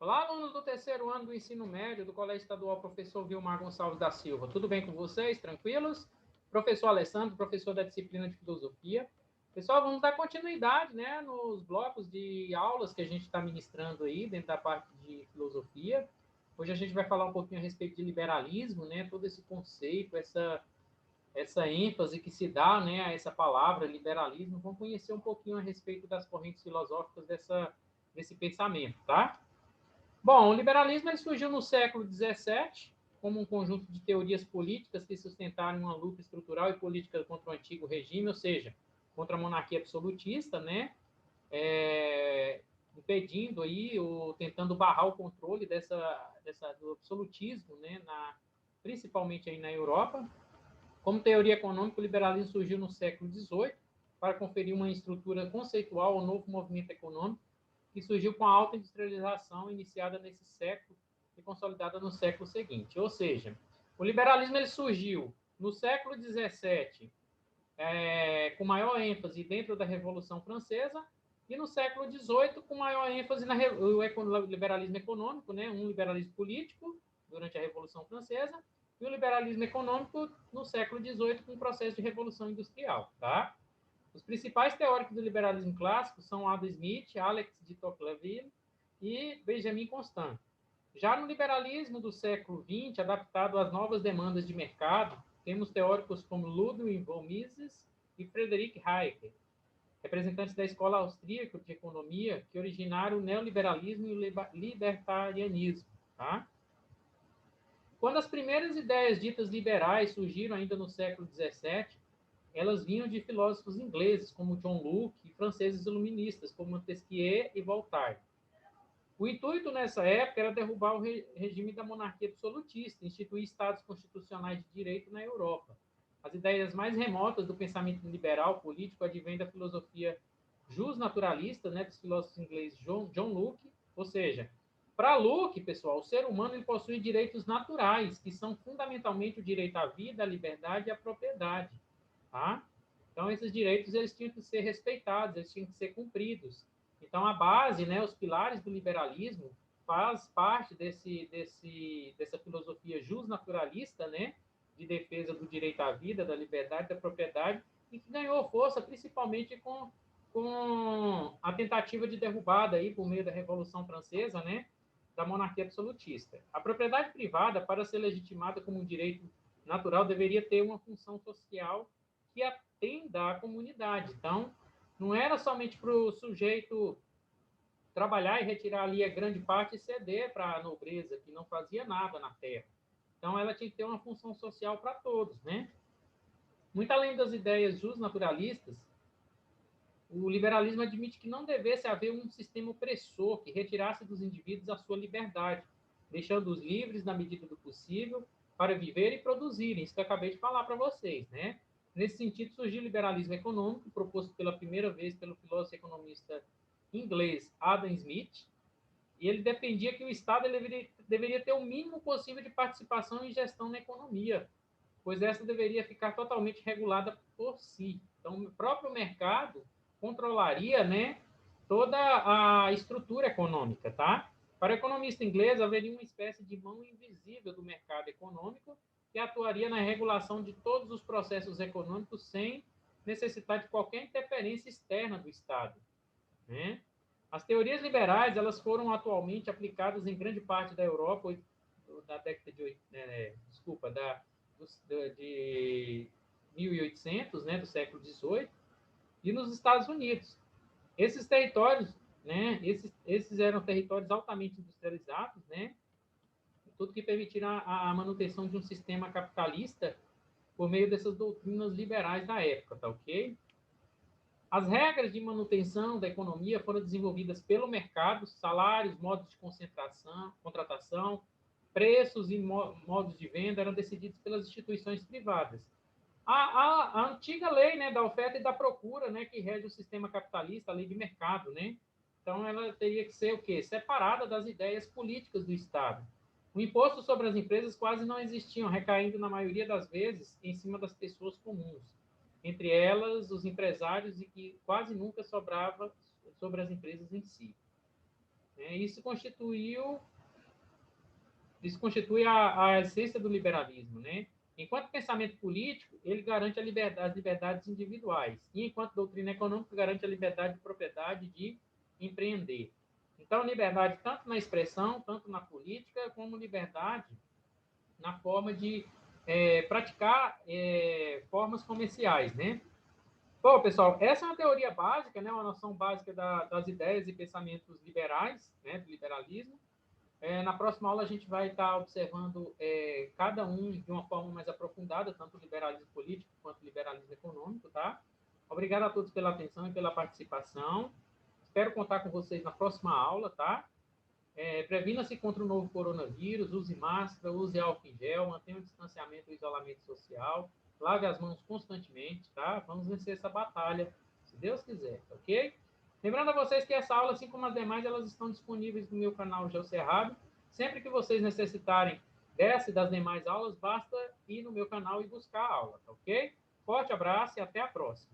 Olá, alunos do terceiro ano do ensino médio do Colégio Estadual Professor Vilmar Gonçalves da Silva. Tudo bem com vocês? Tranquilos? Professor Alessandro, professor da disciplina de filosofia. Pessoal, vamos dar continuidade, né, nos blocos de aulas que a gente está ministrando aí dentro da parte de filosofia. Hoje a gente vai falar um pouquinho a respeito de liberalismo, né, todo esse conceito, essa ênfase que se dá, né, a essa palavra liberalismo. Vamos conhecer um pouquinho a respeito das correntes filosóficas desse pensamento, tá? Bom, o liberalismo ele surgiu no século XVII como um conjunto de teorias políticas que sustentaram uma luta estrutural e política contra o antigo regime, ou seja, contra a monarquia absolutista, né? Impedindo aí ou tentando barrar o controle do absolutismo, né? Principalmente aí na Europa. Como teoria econômica, o liberalismo surgiu no século XVIII para conferir uma estrutura conceitual ao novo movimento econômico que surgiu com a alta industrialização iniciada nesse século e consolidada no século seguinte. Ou seja, o liberalismo ele surgiu no século XVII, com maior ênfase dentro da Revolução Francesa, e no século XVIII com maior ênfase no liberalismo econômico, né? Um liberalismo político durante a Revolução Francesa e o liberalismo econômico no século XVIII com o processo de Revolução Industrial, tá? Os principais teóricos do liberalismo clássico são Adam Smith, Alex de Tocqueville e Benjamin Constant. Já no liberalismo do século XX, adaptado às novas demandas de mercado, temos teóricos como Ludwig von Mises e Friedrich Hayek, representantes da escola austríaca de economia que originaram o neoliberalismo e o libertarianismo. Tá? Quando as primeiras ideias ditas liberais surgiram ainda no século XVII, elas vinham de filósofos ingleses, como John Locke, e franceses iluministas, como Montesquieu e Voltaire. O intuito nessa época era derrubar o regime da monarquia absolutista, instituir estados constitucionais de direito na Europa. As ideias mais remotas do pensamento liberal político advêm da filosofia justnaturalista, né, dos filósofos ingleses John Locke, ou seja, para Locke, pessoal, o ser humano ele possui direitos naturais, que são fundamentalmente o direito à vida, à liberdade e à propriedade. Tá? Então, esses direitos eles tinham que ser respeitados, eles tinham que ser cumpridos. Então, a base, né, os pilares do liberalismo faz parte dessa filosofia justnaturalista, né, de defesa do direito à vida, da liberdade, da propriedade, e que ganhou força principalmente com a tentativa de derrubada aí por meio da Revolução Francesa, né, da monarquia absolutista. A propriedade privada, para ser legitimada como um direito natural, deveria ter uma função social que atenda à comunidade. Então, não era somente para o sujeito trabalhar e retirar ali a grande parte e ceder para a nobreza, que não fazia nada na terra. Então, ela tinha que ter uma função social para todos, né? Muito além das ideias justnaturalistas, o liberalismo admite que não devesse haver um sistema opressor que retirasse dos indivíduos a sua liberdade, deixando-os livres na medida do possível para viver e produzirem. Isso que eu acabei de falar para vocês, né? Nesse sentido, surgiu o liberalismo econômico, proposto pela primeira vez pelo filósofo e economista inglês Adam Smith, e ele defendia que o Estado deveria ter o mínimo possível de participação e gestão na economia, pois essa deveria ficar totalmente regulada por si. Então, o próprio mercado controlaria, né, toda a estrutura econômica, tá? Para o economista inglês, haveria uma espécie de mão invisível do mercado econômico que atuaria na regulação de todos os processos econômicos sem necessitar de qualquer interferência externa do Estado, né? As teorias liberais elas foram atualmente aplicadas em grande parte da Europa da década de 1800, né, do século XVIII, e nos Estados Unidos. Esses territórios, né, esses eram territórios altamente industrializados, né, tudo que permitiram a manutenção de um sistema capitalista por meio dessas doutrinas liberais da época, tá ok? As regras de manutenção da economia foram desenvolvidas pelo mercado, salários, modos de contratação, preços e modos de venda eram decididos pelas instituições privadas. A antiga lei, né, da oferta e da procura, né, que rege o sistema capitalista, a lei de mercado, né? Então, ela teria que ser o quê? Separada das ideias políticas do Estado. O imposto sobre as empresas quase não existiam, recaindo, na maioria das vezes, em cima das pessoas comuns. Entre elas, os empresários, e que quase nunca sobrava sobre as empresas em si. né? Isso constitui a essência do liberalismo, né? Enquanto pensamento político, ele garante as liberdades individuais, e enquanto doutrina econômica, garante a liberdade de propriedade de empreender. Então, liberdade tanto na expressão, tanto na política, como liberdade na forma de praticar formas comerciais, né? Bom, pessoal, essa é uma teoria básica, né? Uma noção básica das ideias e pensamentos liberais, né? Do liberalismo. Na próxima aula, a gente vai estar observando cada um de uma forma mais aprofundada, tanto o liberalismo político quanto o liberalismo econômico, tá? Obrigado a todos pela atenção e pela participação. Espero contar com vocês na próxima aula, tá? Previna-se contra o novo coronavírus, use máscara, use álcool em gel, mantenha o distanciamento e o isolamento social, lave as mãos constantemente, tá? Vamos vencer essa batalha, se Deus quiser, ok? Lembrando a vocês que essa aula, assim como as demais, elas estão disponíveis no meu canal Geocerrado. Sempre que vocês necessitarem dessa e das demais aulas, basta ir no meu canal e buscar a aula, tá ok? Forte abraço e até a próxima.